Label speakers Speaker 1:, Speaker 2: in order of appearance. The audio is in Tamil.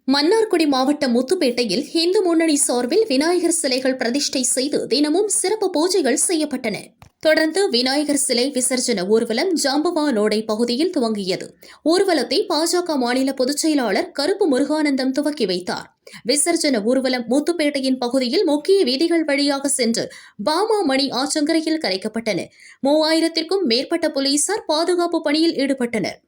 Speaker 1: மன்னார்குடி மாவட்டம் முத்துப்பேட்டையில் இந்து முன்னணி சார்பில் விநாயகர் சிலைகள் பிரதிஷ்டை செய்து தினமும் சிறப்பு பூஜைகள் செய்யப்பட்டன. தொடர்ந்து விநாயகர் சிலை விசர்ஜன ஊர்வலம் ஜாம்பவானோடை பகுதியில் துவங்கியது. ஊர்வலத்தை பாஜக மாநில பொதுச் செயலாளர் கருப்பு முருகானந்தம் துவக்கி வைத்தார். விசர்ஜன ஊர்வலம் முத்துப்பேட்டையின் பகுதியில் முக்கிய வீதிகள் வழியாக சென்று பாமாமணி ஆற்றங்கரையில் கரைக்கப்பட்டன. 3000க்கும் மேற்பட்ட போலீசார் பாதுகாப்பு பணியில் ஈடுபட்டனர்.